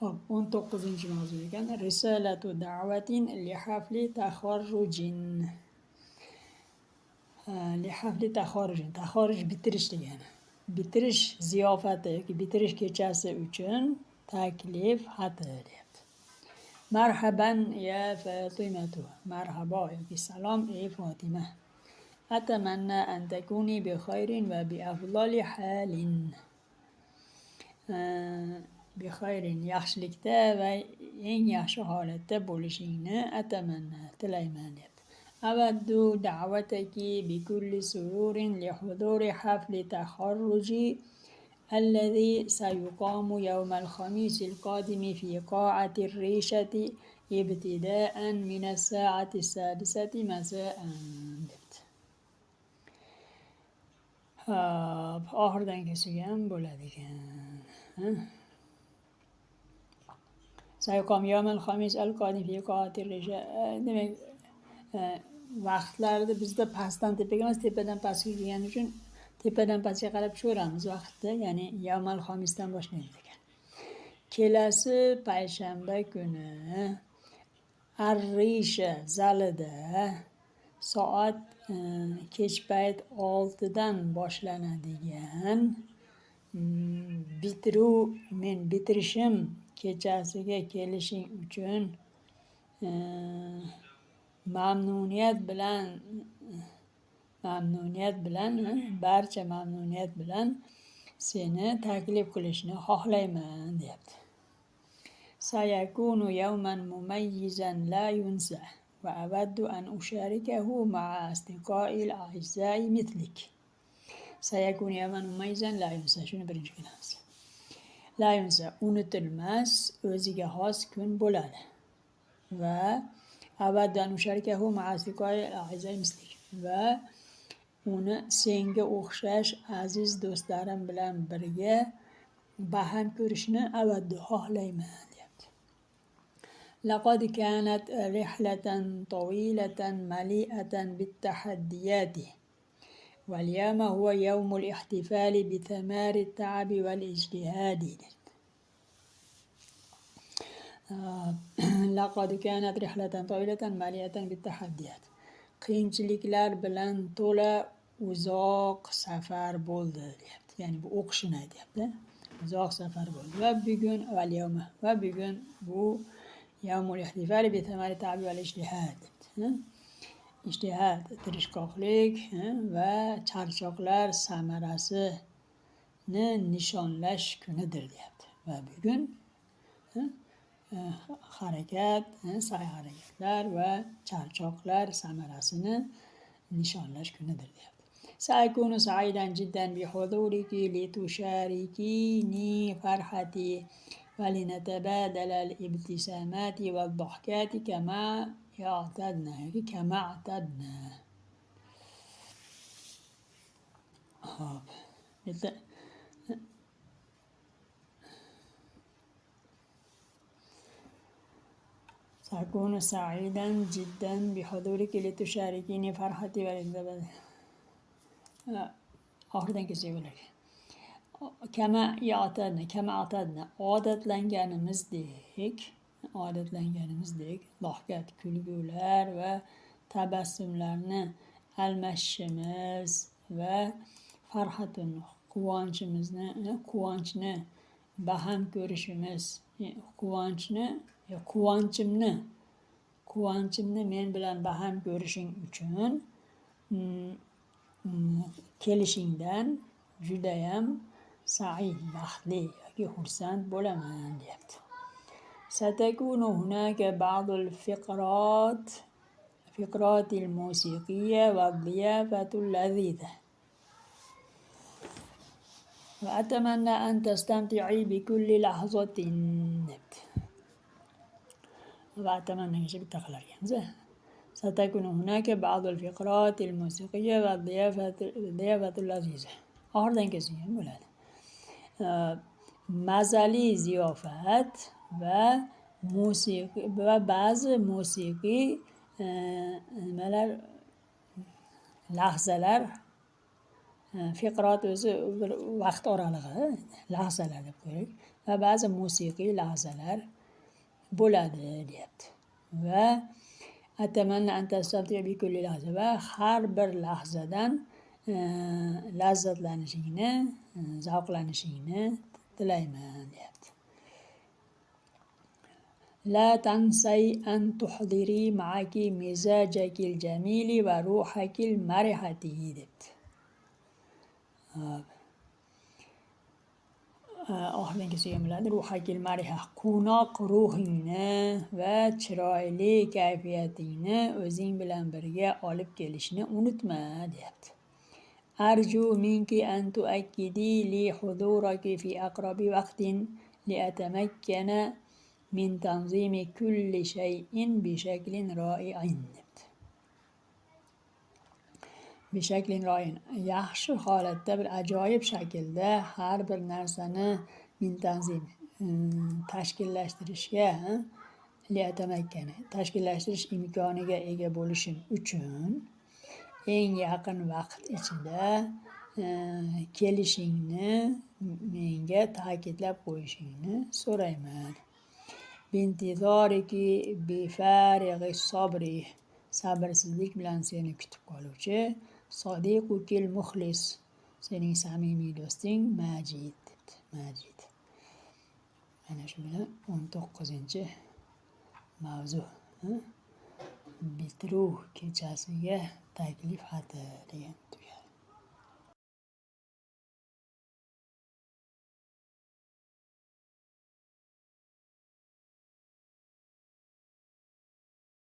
Hop, 19. mavzu ekan. Risalatu da'vatin li hafli taxarrujin. Li hafli taxarrujin. Taxarruj bitirish degani. Bitirish ziyofati yoki bitirish kechasi uchun taklif xati deyapti. Marhaban ya Fatimatu. Marhabo yoki salom ey Fatima. Atamanna an takuni bi khayrin va bi afdali halin. Bi khayrin yaxshilikda va eng yaxshi holatda bo'lishingni atamanna tilayman deyapti. Awaddu da'vataki bi kulli sururin li huduri hafli taxarruji الذي سيقام يوم الخميس القادم في قاعة الريشة ابتداء من الساعة 6 مساء. Oxiridan kelsak ham bo'ladi ekan. Sayqom yawmal xamis al-qodim fi qoatir risha. Demak, vaqtlarni bizda pastdan tepaga emas, tepadan pastga kelgani uchun tepadan pastga qarab tushaveramiz vaqtni, ya'ni yawmal xamisdan boshlaymiz ekan. Kelasi payshanba kuni Ar-Risha zalida soat kech payt 6 dan boshlanadigan bitirishim kechasiga kelishing uchun mamnuniyat bilan seni taklif qilishni xohlayman deyapti. Sayakunu yawman mumayyizan la yunsa va awaddu an usharikahu ma'a asdiqa'il a'izza'i mithlik. Sayakunu yawman mumayyizan la yunsa. Shuni birinchi ko'ramiz. La yunsa unutilmas, o'ziga xos kun bo'ladi. Va awaddu an usharikahu ma'a asdiqa'il a'izza'i mithlik. Va uni senga o'xshash aziz do'stlarim bilan birga baham ko'rishni awaddu xohlayman. لقد كانت رحلة طويلة مليئة بالتحديات واليوم هو يوم الاحتفال بثمار التعب والاجتهاد. لقد كانت رحلة طويلة مليئة بالتحديات. Qiyinchiliklar bilan to'la uzoq safar bo'ldi deyapti. Ya'ni bu o'qishini aytyapti. Uzoq safar bo'ldi. Va bugun bu yawmul ihtifali bi thamari ta'bi wal ijtihad. Ijtihad, tirishqoqlik va charchoqlar samarasini nishonlash kunidir deyapti. Va bugun harakat, sa'y-harakatlar va charchoqlar samarasini nishonlash kunidir deyapti. Saykunu sa'idan jiddan bi huduriki litusharikini farhati va linatabadala al-ibtisamati wad-dhahkati kama i'tadna. Hop. سأكون سعيدا جدا بحضورك لتشاركيني فرحتي والانتباه. Oxiridan kelsak bo'ladi. Kama i'tadna odatlanganimizdek lohkat kulgular va tabassumlarni almashishimiz va farhatun quvonchni baham ko'rishimiz, quvonchimni men bilan baham ko'rishing uchun kelishingdan judayam sa'id, baxtli yoki xursand bo'laman deyapti. Satakunu hunaka ba'dul fiqratil musiqiyya va ziyafatul laziza. Va atamanna an tastamti'i bi kulli lahzatin. Va atamanna bitta qilar ekanmiz. ستكون هناك بعض الفقرات الموسيقية والضيافة اللذيذة. Oxiridan kelsak ham bo'ladi. Mazali ziyofat va ba'zi musiqiy lahzalar, fiqrot o'zi bir vaqt oralig'i, lahzalar deb qo'yaylik. va ba'zi musiqiy lahzalar bo'ladi deyapti. Va atamanna an tastamti'a bi kulli lahza va har bir lahzadan lazzatlanishingni, zavqlanishingni tilayman deyapti. La tansay an tuhdiri ma'aki mizajakil jamili va ruhakil marihati debdi. Oxirgisi ham biladi. Ruhakil mariha, quvnoq ruhingni va chiroyli kayfiyatingni o'zing bilan birga olib kelishni unutma deyapti. Arju minki an tuakkidi li huduraki fi aqrabi vaqtin li atamakkana min tanzimi kulli shay'in bi shaklin ro'i'in debdi. Bishaklin ro'in, yaxshi holatda, bir ajoyib shaklda har bir narsani mintanzim tashkillashtirishga tashkillashtirish imkoniga ega bo'lishim uchun eng yaqin vaqt ichida kelishingni menga ta'kidlab qo'yishingni so'rayman. Bintizoriki bifarig'i sabri, sabrsizlik bilan seni kutib qoluvchi sodiqukil muxlis, sening samimiy do'sting Majid debdi. Majid. Mana shu bilan 19-mavzu bitiruv kechasiga taklif xati degan